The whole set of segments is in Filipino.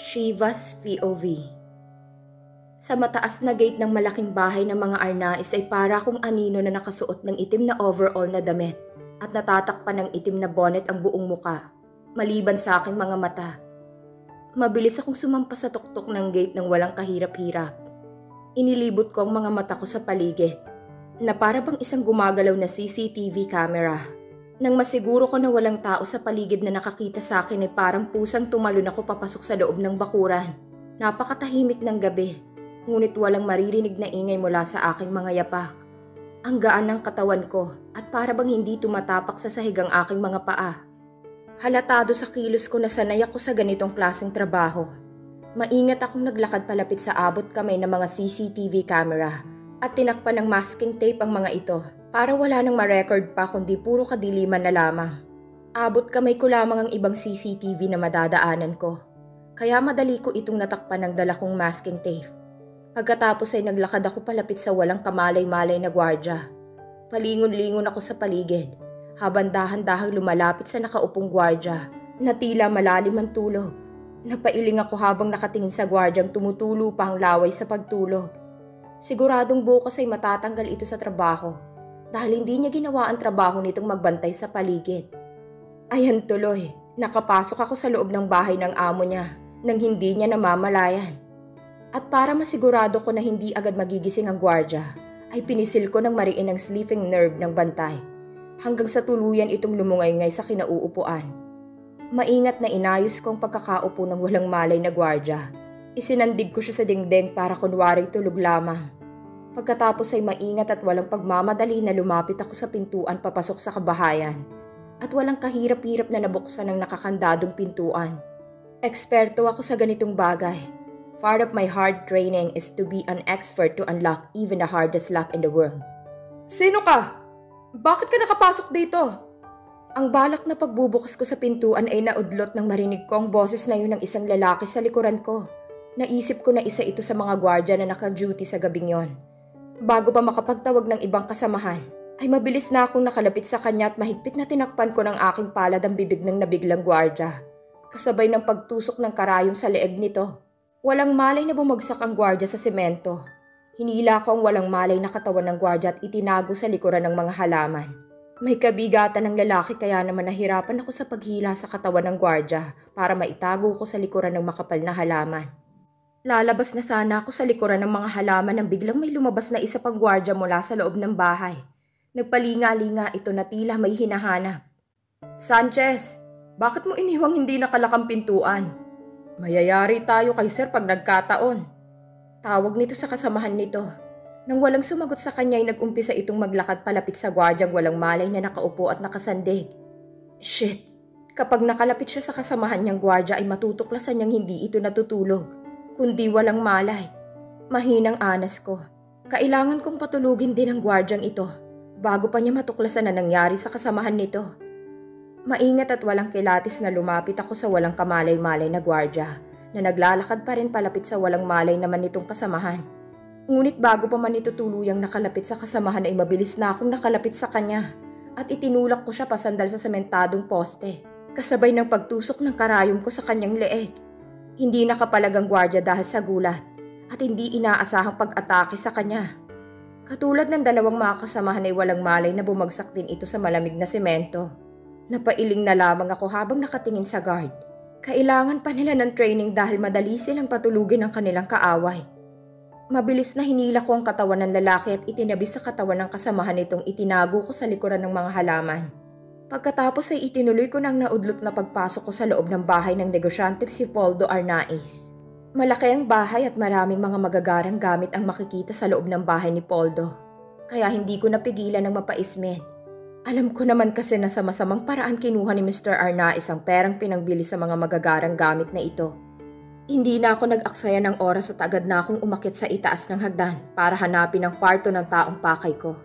Shiva's POV. Sa mataas na gate ng malaking bahay ng mga Arnais ay para kung anino na nakasuot ng itim na overall na damit at natatakpan ng itim na bonnet ang buong muka, maliban sa aking mga mata. Mabilis akong sumampas sa tuktok ng gate ng walang kahirap-hirap. Inilibot ko ang mga mata ko sa paligid, na para bang isang gumagalaw na CCTV camera. Nang masiguro ko na walang tao sa paligid na nakakita sa akin ay parang pusang tumalon ako papasok sa loob ng bakuran. Napakatahimik ng gabi, ngunit walang maririnig na ingay mula sa aking mga yapak. Ang gaan ng katawan ko at para bang hindi tumatapak sa sahig ang aking mga paa. Halatado sa kilos ko na sanay ako sa ganitong klaseng trabaho. Maingat akong naglakad palapit sa abot kamay ng mga CCTV camera at tinakpan ng masking tape ang mga ito para wala nang ma-record pa kundi puro kadiliman na lamang. Abot kamay ko lamang ang ibang CCTV na madadaanan ko, kaya madali ko itong natakpan ng dala kong masking tape. Pagkatapos ay naglakad ako palapit sa walang kamalay-malay na gwardya. Palingon-lingon ako sa paligid, habang dahan-dahang lumalapit sa nakaupong gwardya na tila malalim ang tulog. Napailing ako habang nakatingin sa gwardyang tumutulo pa ang laway sa pagtulog. Siguradong bukas ay matatanggal ito sa trabaho dahil hindi niya ginawa ang trabaho nitong magbantay sa paligid. Ayan tuloy, nakapasok ako sa loob ng bahay ng amo niya nang hindi niya namamalayan. At para masigurado ko na hindi agad magigising ang gwardya, ay pinisil ko ng mariin ang sleeping nerve ng bantay hanggang sa tuluyan itong lumungay-ngay sa kinauupuan. Maingat na inayos ko ang pagkakaupo ng walang malay na gwardya. Isinandig ko siya sa dingding para kunwari tulog lamang. Pagkatapos ay maingat at walang pagmamadali na lumapit ako sa pintuan papasok sa kabahayan at walang kahirap-hirap na nabuksan ang nakakandadong pintuan. Eksperto ako sa ganitong bagay. Part of my hard training is to be an expert to unlock even the hardest lock in the world. Sino ka? Bakit ka nakapasok dito? Ang balak na pagbubukas ko sa pintuan ay naudlot nang marinig ko ang boses na yun ng isang lalaki sa likuran ko. Naisip ko na isa ito sa mga gwardya na naka-duty sa gabing yon. Bago pa makapagtawag ng ibang kasamahan, ay mabilis na akong nakalapit sa kanya at mahigpit na tinakpan ko ng aking palad ang bibig ng nabiglang gwardya. Kasabay ng pagtusok ng karayom sa leeg nito. Walang malay na bumagsak ang gwardya sa semento. Hinila ko ang walang malay na katawan ng gwardya at itinago sa likuran ng mga halaman. May kabigatan ng lalaki kaya naman nahirapan ako sa paghila sa katawan ng gwardya para maitago ko sa likuran ng makapal na halaman. Lalabas na sana ako sa likuran ng mga halaman nang biglang may lumabas na isa pang gwardya mula sa loob ng bahay. Nagpalinga-linga ito na tila may hinahanap. Sanchez, bakit mo iniwang hindi nakalakang pintuan? Mayayari tayo kay sir pag nagkataon. Tawag nito sa kasamahan nito. Nang walang sumagot sa kanya ay nag-umpisa itong maglakad palapit sa gwardyang walang malay na nakaupo at nakasandig. Shit! Kapag nakalapit siya sa kasamahan niyang gwardya ay matutuklasan niyang hindi ito natutulog, kundi walang malay. Mahinang anas ko. Kailangan kong patulugin din ang gwardyang ito bago pa niya matuklasan na nangyari sa kasamahan nito. Maingat at walang kilatis na lumapit ako sa walang kamalay-malay na gwardya na naglalakad pa rin palapit sa walang malay naman nitong kasamahan. Ngunit bago pa man ito tuluyang nakalapit sa kasamahan ay mabilis na akong nakalapit sa kanya at itinulak ko siya pasandal sa sementadong poste kasabay ng pagtusok ng karayom ko sa kanyang leeg. Hindi nakapalag ang gwardya dahil sa gulat at hindi inaasahang pag-atake sa kanya. Katulad ng dalawang mga kasamahan ay walang malay na bumagsak din ito sa malamig na semento. Napailing na lamang ako habang nakatingin sa guard. Kailangan pa nila ng training dahil madali silang patulugin ang kanilang kaaway. Mabilis na hinila ko ang katawan ng lalaki at itinabi sa katawan ng kasamahan nitong itinago ko sa likuran ng mga halaman. Pagkatapos ay itinuloy ko ng naudlot na pagpasok ko sa loob ng bahay ng negosyanteng si Poldo Arnaiz. Malaki ang bahay at maraming mga magagarang gamit ang makikita sa loob ng bahay ni Poldo. Kaya hindi ko napigilan ng mapaismed. Alam ko naman kasi na sa masamang paraan kinuha ni Mr. Arnaiz ang perang pinangbili sa mga magagarang gamit na ito. Hindi na ako nag-aksaya ng oras at agad na akong umakyat sa itaas ng hagdan para hanapin ang kwarto ng taong pakay ko.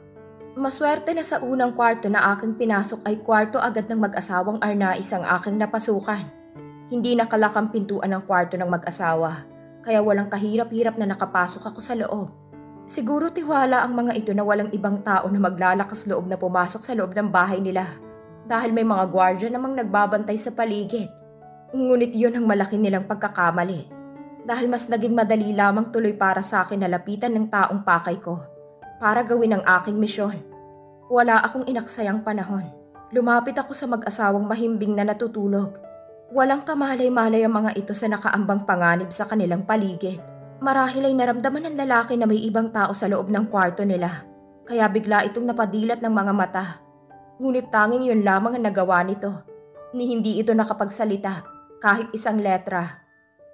Maswerte na sa unang kwarto na aking pinasok ay kwarto agad ng mag-asawang Arnaiz ang aking napasukan. Hindi nakalakang pintuan ng kwarto ng mag-asawa, kaya walang kahirap-hirap na nakapasok ako sa loob. Siguro tiwala ang mga ito na walang ibang tao na maglalakas loob na pumasok sa loob ng bahay nila dahil may mga gwardya namang nagbabantay sa paligid. Ngunit yun ang malaki nilang pagkakamali. Dahil mas naging madali lamang tuloy para sa akin na lapitan ng taong pakay ko para gawin ang aking misyon. Wala akong inaksayang panahon. Lumapit ako sa mag-asawang mahimbing na natutulog. Walang kamalay-malay ang mga ito sa nakaambang panganib sa kanilang paligid. Marahil ay naramdaman ng lalaki na may ibang tao sa loob ng kwarto nila. Kaya bigla itong napadilat ng mga mata. Ngunit tanging yun lamang ang nagawa nito. Ni hindi ito nakapagsalita kahit isang letra.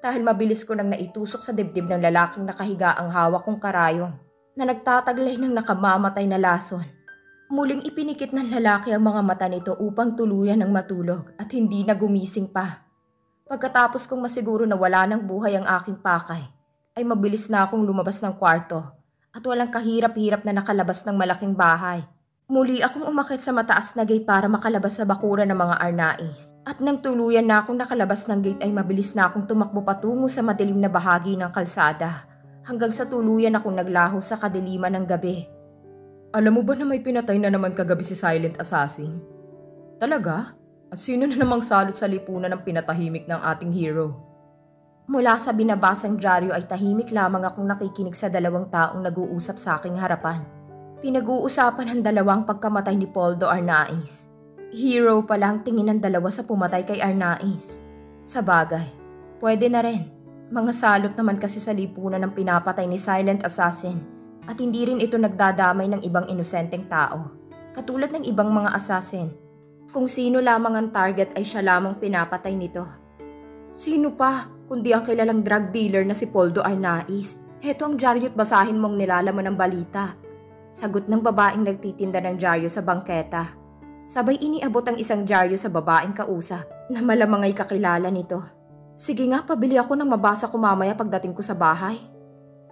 Dahil mabilis ko nang naitusok sa dibdib ng lalaking nakahiga ang hawak kong karayom na nagtataglay ng nakamamatay na lason. Muling ipinikit ng lalaki ang mga mata nito upang tuluyan ng matulog at hindi na gumising pa. Pagkatapos kong masiguro na wala ng buhay ang aking pakay, ay mabilis na akong lumabas ng kwarto at walang kahirap-hirap na nakalabas ng malaking bahay. Muli akong umakyat sa mataas na gate para makalabas sa bakuran ng mga arnais. At nang tuluyan na akong nakalabas ng gate ay mabilis na akong tumakbo patungo sa madilim na bahagi ng kalsada hanggang sa tuluyan akong naglaho sa kadiliman ng gabi. Alam mo ba na may pinatay na naman kagabi si Silent Assassin? Talaga? At sino na namang salot sa lipunan ng pinatahimik ng ating hero? Mula sa binabasang dyaryo ay tahimik lamang akong nakikinig sa dalawang taong nag-uusap sa aking harapan. Pinag-uusapan ang dalawang pagkamatay ni Poldo Arnaiz. Hero pala ang tingin ng dalawa sa pumatay kay Arnaiz. Sa bagay, pwede na rin. Mga salot naman kasi sa lipunan ng pinapatay ni Silent Assassin at hindi rin ito nagdadamay ng ibang inosenteng tao. Katulad ng ibang mga assassin. Kung sino lamang ang target ay siya lamang pinapatay nito. Sino pa kundi ang kilalang drug dealer na si Poldo Arnaiz? Heto ang dyaryo't basahin mong nilalaman ng balita. Sagot ng babaeng nagtitinda ng dyaryo sa bangketa. Sabay iniabot ang isang dyaryo sa babaeng kausap na malamang ay kakilala nito. Sige nga, pabili ako ng mabasa ko mamaya pagdating ko sa bahay.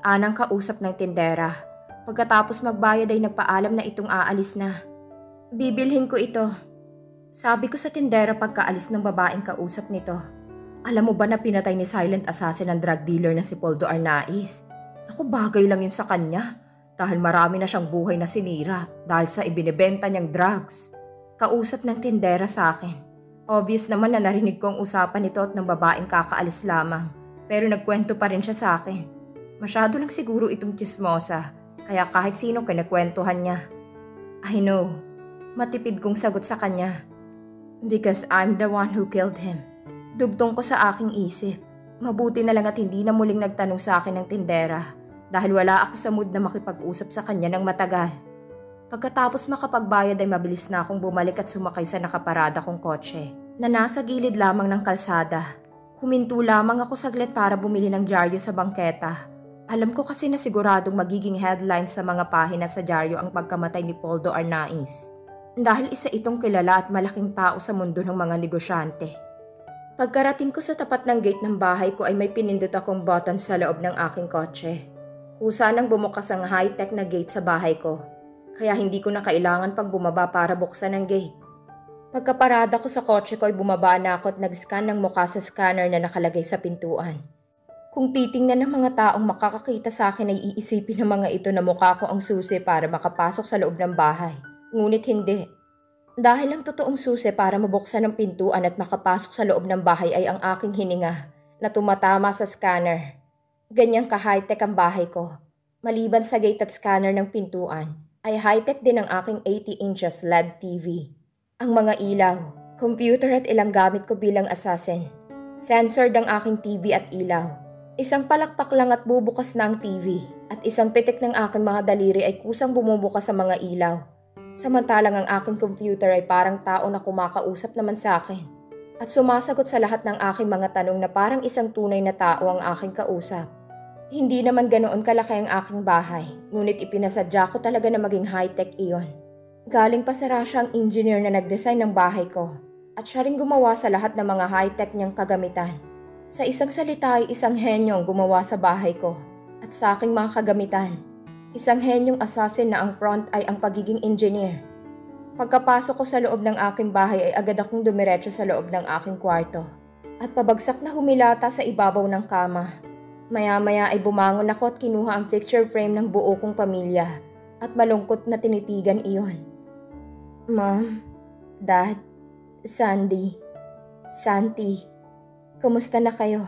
Anang kausap ng tindera. Pagkatapos magbayad ay nagpaalam na itong aalis na. Bibilhin ko ito. Sabi ko sa tindera pagkaalis ng babaeng kausap nito. Alam mo ba na pinatay ni Silent Assassin ang drug dealer na si Poldo Arnaiz? Ako, bagay lang yun sa kanya. Dahil marami na siyang buhay na sinira dahil sa ibinebenta niyang drugs. Kausap ng tindera sa akin. Obvious naman na narinig ko ang usapan nito at ng babaeng kakaalis lamang. Pero nagkwento pa rin siya sa akin. Masyado lang siguro itong tsismosa, kaya kahit sino kinakwentuhan niya. I know. Matipid kong sagot sa kanya. Because I'm the one who killed him. Dugtong ko sa aking isip. Mabuti na lang at hindi na muling nagtanong sa akin ng tindera. Dahil wala ako sa mood na makipag-usap sa kanya ng matagal. Pagkatapos makapagbayad ay mabilis na akong bumalik at sumakay sa nakaparada kong kotse na nasa gilid lamang ng kalsada. Huminto lamang ako saglit para bumili ng dyaryo sa bangketa. Alam ko kasi na siguradong magiging headline sa mga pahina sa dyaryo ang pagkamatay ni Poldo Arnaiz. Dahil isa itong kilala at malaking tao sa mundo ng mga negosyante. Pagkarating ko sa tapat ng gate ng bahay ko ay may pinindot akong button sa loob ng aking kotse. Kusa nang bumukas ang high-tech na gate sa bahay ko, kaya hindi ko na kailangan pang bumaba para buksan ang gate. Pagkaparada ko sa kotse ko ay bumaba na ako at nag-scan ng mukha sa scanner na nakalagay sa pintuan. Kung titingnan ng mga taong makakakita sa akin ay iisipin ng mga ito na mukha ko ang susi para makapasok sa loob ng bahay. Ngunit hindi. Dahil ang totoong susi para mabuksan ang pintuan at makapasok sa loob ng bahay ay ang aking hininga na tumatama sa scanner. Ganyang ka-high-tech ang bahay ko. Maliban sa gate at scanner ng pintuan, ay high-tech din ang aking 80 inches LED TV. Ang mga ilaw, computer at ilang gamit ko bilang assassin. Censored ang aking TV at ilaw. Isang palakpak lang at bubukas na ang TV at isang pitik ng aking mga daliri ay kusang bumubukas sa mga ilaw. Samantalang ang aking computer ay parang tao na kumakausap naman sa akin at sumasagot sa lahat ng aking mga tanong na parang isang tunay na tao ang aking kausap. Hindi naman ganoon kalaki ang aking bahay, ngunit ipinasadya ko talaga na maging high-tech iyon. Galing pa sa Russia ang engineer na nag-design ng bahay ko at siya rin gumawa sa lahat ng mga high-tech niyang kagamitan. Sa isang salita ay isang henyong gumawa sa bahay ko at sa aking mga kagamitan. Isang henyong assassin na ang front ay ang pagiging engineer. Pagkapasok ko sa loob ng aking bahay ay agad akong dumiretso sa loob ng aking kwarto at pabagsak na humilata sa ibabaw ng kama. Maya-maya ay bumangon ako at kinuha ang picture frame ng buo kong pamilya at malungkot na tinitigan iyon. Mom, Dad, Sandy, Santi, kumusta na kayo?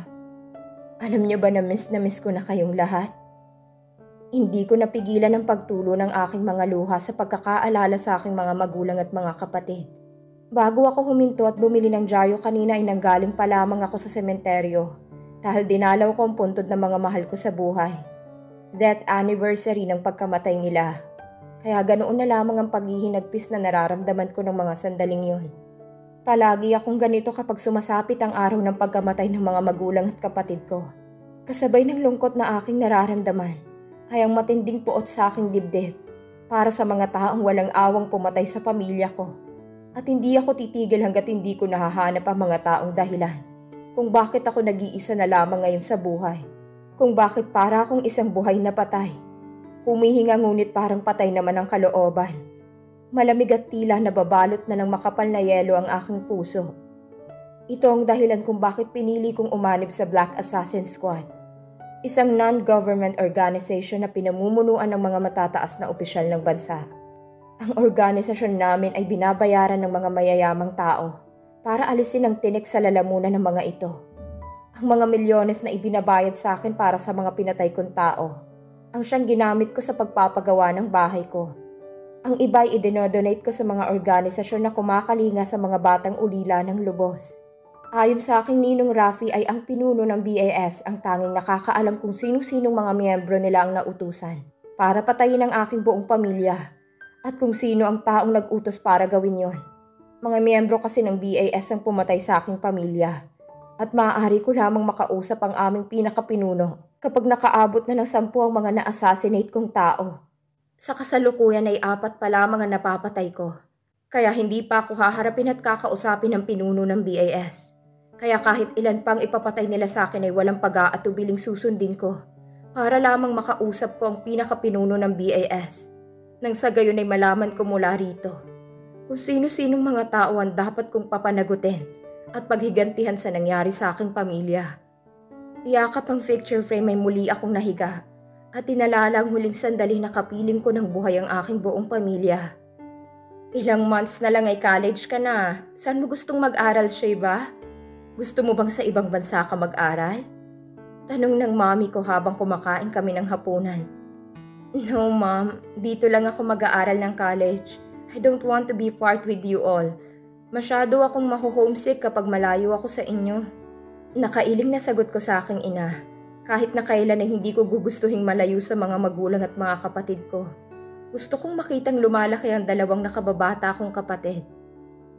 Alam niyo ba na miss ko na kayong lahat? Hindi ko napigilan ang pagtulo ng aking mga luha sa pagkakaalala sa aking mga magulang at mga kapatid. Bago ako huminto at bumili ng dyaryo kanina ay nanggaling pa lamang ako sa sementeryo dahil dinalaw ko ang puntod ng mga mahal ko sa buhay. Death anniversary ng pagkamatay nila. Kaya ganoon na lamang ang paghihinagpis na nararamdaman ko ng mga sandaling yun. Palagi akong ganito kapag sumasapit ang araw ng pagkamatay ng mga magulang at kapatid ko. Kasabay ng lungkot na aking nararamdaman ay ang matinding puot sa aking dibdib para sa mga taong walang awang pumatay sa pamilya ko. At hindi ako titigil hanggat hindi ko nahahanap ang mga taong dahilan kung bakit ako nag-iisa na lamang ngayon sa buhay. Kung bakit para akong isang buhay na patay. Humihinga ngunit parang patay naman ang kalooban. Malamig at tila nababalot na ng makapal na yelo ang aking puso. Ito ang dahilan kung bakit pinili kong umanib sa Black Assassin Squad. Isang non-government organization na pinamumunuan ng mga matataas na opisyal ng bansa. Ang organisasyon namin ay binabayaran ng mga mayayamang tao para alisin ang tinik sa lalamunan ng mga ito. Ang mga milyones na ibinabayad sa akin para sa mga pinatay kong tao ang siyang ginamit ko sa pagpapagawa ng bahay ko. Ang iba'y idinodonate ko sa mga organisasyon na kumakalinga sa mga batang ulila ng lubos. Ayon sa aking ninong Rafi ay ang pinuno ng BAS ang tanging nakakaalam kung sino-sinong mga miyembro nila ang nautusan para patayin ang aking buong pamilya at kung sino ang taong nag-utos para gawin yon. Mga miyembro kasi ng BAS ang pumatay sa aking pamilya at maaari ko lamang makausap ang aming pinakapinuno kapag nakaabot na ng 10 ang mga na-assassinate kong tao. Sa kasalukuyan ay 4 pa lamang ang napapatay ko. Kaya hindi pa ako haharapin at kakausapin ng pinuno ng BAS. Kaya kahit ilan pang ipapatay nila sa akin ay walang pag-aatubiling susundin ko para lamang makausap ko ang pinakapinuno ng BAS. Nang sa gayon ay malaman ko mula rito kung sino-sinong mga tao ang dapat kong papanagutin at paghigantihan sa nangyari sa aking pamilya. Iyakap ang picture frame ay muli akong nahiga. At tinalala ang huling sandali na kapiling ko ng buhay ang aking buong pamilya. Ilang months na lang ay college ka na. Saan mo gustong mag-aral, Sheba? Gusto mo bang sa ibang bansa ka mag-aral? Tanong ng mami ko habang kumakain kami ng hapunan. No, ma'am. Dito lang ako mag-aaral ng college. I don't want to be far with you all. Masyado akong maho-homesick kapag malayo ako sa inyo. Nakailing na sagot ko sa aking ina. Kahit na kailan ay hindi ko gugustuhing malayo sa mga magulang at mga kapatid ko. Gusto kong makitang lumalaki ang 2 nakababata kong kapatid.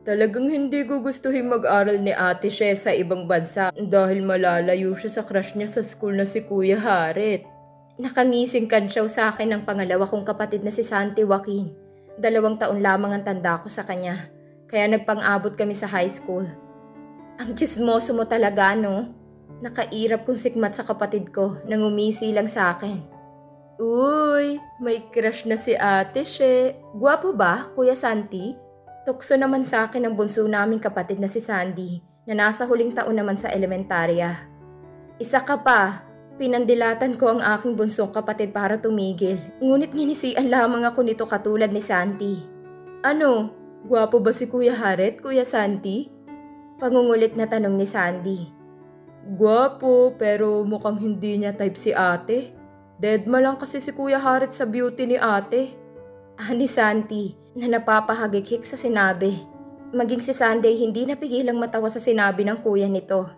Talagang hindi gugustuhin mag-aral ni Ate She sa ibang bansa dahil malalayo siya sa crush niya sa school na si Kuya Harit. Nakangising kansyaw sa akin ng pangalawa kong kapatid na si Santi Joaquin. 2 taon lamang ang tanda ko sa kanya, kaya nagpang-abot kami sa high school. Ang tsismoso mo talaga, no? Nakairap kong sikmat sa kapatid ko nang umisi lang sa akin. Uy, may crush na si Ate She. Gwapo ba, Kuya Santi? Tukso naman sa akin ang bunso naming kapatid na si Sandy na nasa huling taon naman sa elementarya. Isa ka pa, pinandilatan ko ang aking bunsong kapatid para tumigil. Ngunit nginisian lamang ako nito katulad ni Santi. Ano, gwapo ba si Kuya Harit, Kuya Santi? Pangungulit na tanong ni Sandy. Gwapo, pero mukhang hindi niya type si ate. Deadma lang kasi si Kuya Harit sa beauty ni ate. Ni Santi na napapahagikik sa sinabi. Maging si Sunday hindi napigilang matawa sa sinabi ng kuya nito.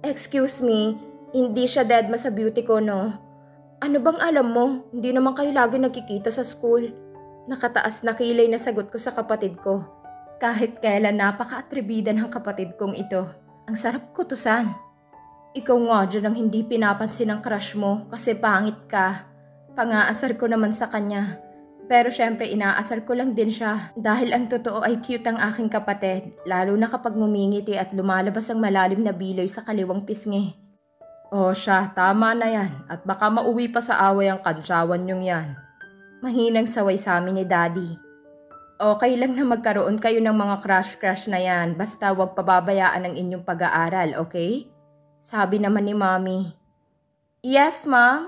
Excuse me, hindi siya deadma sa beauty ko, no? Ano bang alam mo? Hindi naman kayo lagi nagkikita sa school. Nakataas na kilay na sagot ko sa kapatid ko. Kahit kailan napaka-atribida ng kapatid kong ito. Ang sarap kutusan. Ikaw nga dyan ang hindi pinapansin ng crush mo kasi pangit ka. Pangaasar ko naman sa kanya. Pero syempre inaasar ko lang din siya dahil ang totoo ay cute ang aking kapatid. Lalo na kapag ngumingiti at lumalabas ang malalim na biloy sa kaliwang pisngi. O siya, tama na yan at baka mauwi pa sa away ang kansyawan niyong yan. Mahinang saway sa amin ni Daddy. Okay lang na magkaroon kayo ng mga crush-crush na yan basta wag pababayaan ang inyong pag-aaral, okay? Sabi naman ni Mommy. Yes, Ma'am.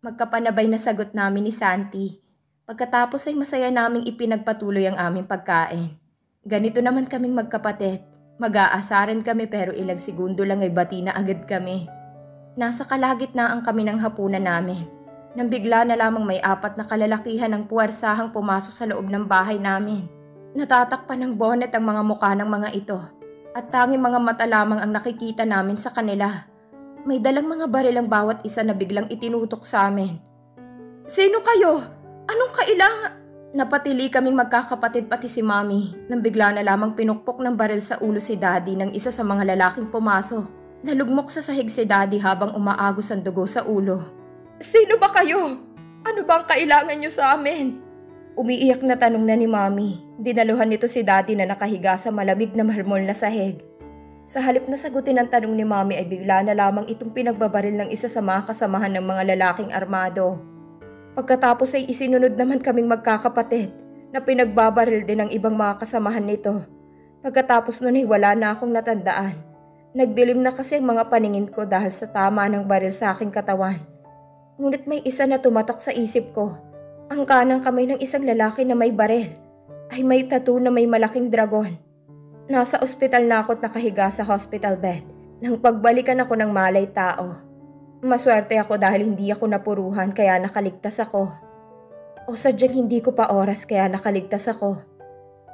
Magkapanabay na sagot namin ni Santi. Pagkatapos ay masaya naming ipinagpatuloy ang aming pagkain. Ganito naman kaming magkapatid. Mag-aasaran kami pero ilang segundo lang ay bati na agad kami. Nasa kalagitnaan kami ng hapunan namin. Nang bigla na lamang may 4 na kalalakihan ng puwersahang pumasok sa loob ng bahay namin. Natatakpan ng bonnet ang mga mukha ng mga ito at tanging mga mata lamang ang nakikita namin sa kanila. May dalang mga baril ang bawat isa na biglang itinutok sa amin. "Sino kayo? Anong kailangan?" Napatili kaming magkakapatid pati si Mami nang bigla na lamang pinukpok ng baril sa ulo si Daddy ng isa sa mga lalaking pumasok. Nalugmok sa sahig si Daddy habang umaagos ang dugo sa ulo. "Sino ba kayo? Ano bang kailangan niyo sa amin?" Umiiyak na tanong na ni Mami. Dinaluhan nito si Daddy na nakahiga sa malamig na marmol na sahig. Sa halip na sagutin ang tanong ni Mami ay bigla na lamang itong pinagbabaril ng isa sa mga kasamahan ng mga lalaking armado. Pagkatapos ay isinunod naman kaming magkakapatid na pinagbabaril din ng ibang mga kasamahan nito. Pagkatapos nun ay wala na akong natandaan. Nagdilim na kasi ang mga paningin ko dahil sa tama ng baril sa aking katawan. Ngunit may isa na tumatak sa isip ko. Ang kanang kamay ng isang lalaki na may baril ay may tattoo na may malaking dragon. Nasa ospital na ako't nakahiga sa hospital bed nang pagbalikan ako ng malay tao. Maswerte ako dahil hindi ako napuruhan kaya nakaligtas ako. O sadyang hindi ko pa oras kaya nakaligtas ako.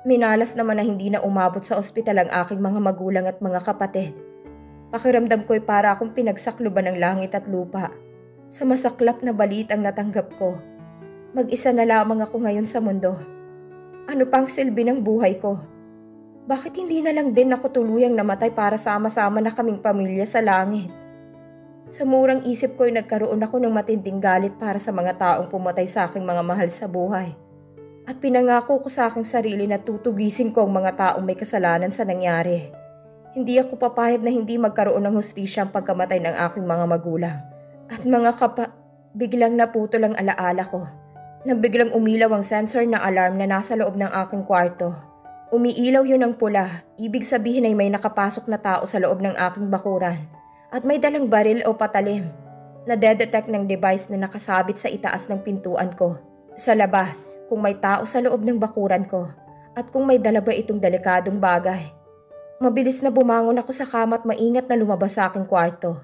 Minalas naman na hindi na umabot sa ospital ang aking mga magulang at mga kapatid. Pakiramdam ko'y para akong pinagsakluban ng langit at lupa. Sa masaklap na balit ang natanggap ko. Mag-isa na lamang ako ngayon sa mundo. Ano pang silbi ng buhay ko? Bakit hindi na lang din ako tuluyang namatay para sama-sama na kaming pamilya sa langit? Sa murang isip ko'y nagkaroon ako ng matinding galit para sa mga taong pumatay sa aking mga mahal sa buhay. At pinangako ko sa aking sarili na tutugisin ko ang mga taong may kasalanan sa nangyari. Hindi ako papayag na hindi magkaroon ng hustisya ang pagkamatay ng aking mga magulang. At biglang naputol ang alaala ko. Nang biglang umilaw ang sensor na alarm na nasa loob ng aking kwarto. Umiilaw yun ng pula, ibig sabihin ay may nakapasok na tao sa loob ng aking bakuran. At may dalang baril o patalim na detect ng device na nakasabit sa itaas ng pintuan ko. Sa labas, kung may tao sa loob ng bakuran ko at kung may dala ba itong delikadong bagay. Mabilis na bumangon ako sa kama at maingat na lumabas sa aking kwarto.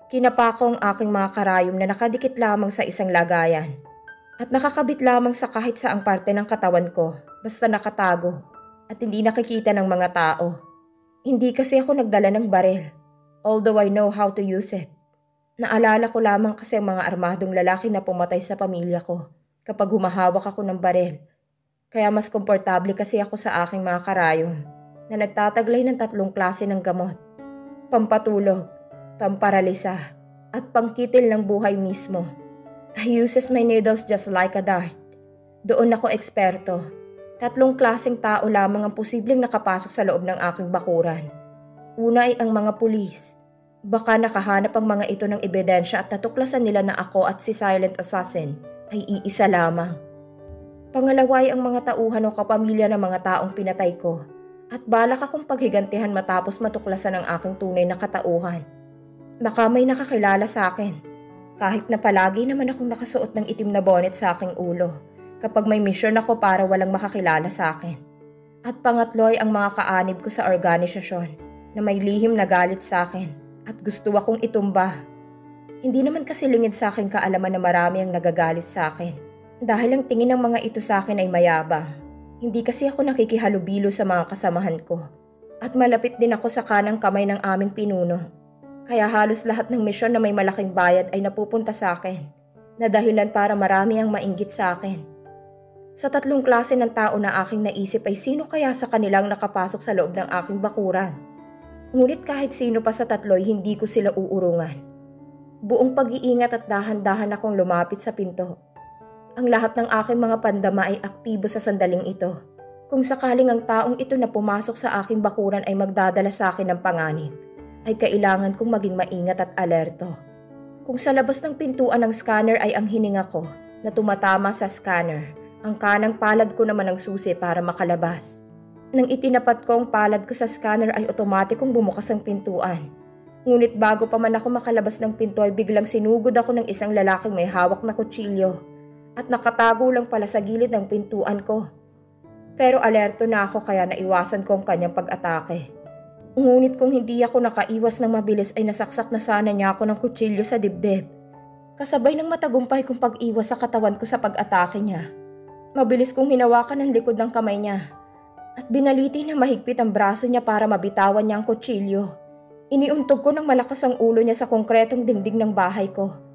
Kinapa ko ang aking mga karayom na nakadikit lamang sa isang lagayan. At nakakabit lamang sa kahit saang parte ng katawan ko, basta nakatago at hindi nakikita ng mga tao. Hindi kasi ako nagdala ng baril. Although I know how to use it. Naalala ko lamang kasi ang mga armadong lalaki na pumatay sa pamilya ko kapag humahawak ako ng baril. Kaya mas komportable kasi ako sa aking mga karayom na nagtataglay ng 3 klase ng gamot. Pampatulog, pamparalisa, at pangkitil ng buhay mismo. I uses my needles just like a dart. Doon ako eksperto. 3 klaseng tao lamang ang posibleng nakapasok sa loob ng aking bakuran. Una ay ang mga pulis. Baka nakahanap ang mga ito ng ebidensya at natuklasan nila na ako at si Silent Assassin ay iisa lamang. Pangalawa ay ang mga tauhan o kapamilya ng mga taong pinatay ko at balak akong paghigantihan matapos matuklasan ang aking tunay na katauhan. Baka may nakakilala sa akin kahit na palagi naman akong nakasuot ng itim na bonnet sa aking ulo kapag may misyon ako para walang makakilala sa akin. At pangatlo ay ang mga kaanib ko sa organisasyon na may lihim na galit sa akin at gusto akong itumba. Hindi naman kasi lingid sa akin kaalaman na marami ang nagagalit sa akin. Dahil ang tingin ng mga ito sa akin ay mayabang. Hindi kasi ako nakikihalubilo sa mga kasamahan ko. At malapit din ako sa kanang kamay ng aming pinuno. Kaya halos lahat ng misyon na may malaking bayad ay napupunta sa akin. Na dahilan para marami ang mainggit sa akin. Sa 3 klase ng tao na aking naisip ay sino kaya sa kanilang nakapasok sa loob ng aking bakuran? Ngunit kahit sino pa sa 3 hindi ko sila uurungan. Buong pag-iingat at dahan-dahan akong lumapit sa pinto. Ang lahat ng aking mga pandama ay aktibo sa sandaling ito. Kung sakaling ang taong ito na pumasok sa aking bakuran ay magdadala sa akin ng panganib, ay kailangan kong maging maingat at alerto. Kung sa labas ng pintuan ng scanner ay ang hininga ko na tumatama sa scanner, ang kanang palad ko naman ang susi para makalabas. Nang itinapat ko ang palad ko sa scanner ay otomatikong bumukas ang pintuan. Ngunit bago pa man ako makalabas ng pinto ay biglang sinugod ako ng isang lalaking may hawak na kutsilyo at nakatago lang pala sa gilid ng pintuan ko. Pero alerto na ako kaya naiwasan ko ang kanyang pag-atake. Ngunit kung hindi ako nakaiwas ng mabilis ay nasaksak na sana niya ako ng kutsilyo sa dibdib. Kasabay ng matagumpay kong pag-iwas sa katawan ko sa pag-atake niya. Mabilis kong hinawakan ang likod ng kamay niya at binaliti na mahigpit ang braso niya para mabitawan niya ang kutsilyo. Iniuntog ko ng malakas ang ulo niya sa konkretong dingding ng bahay ko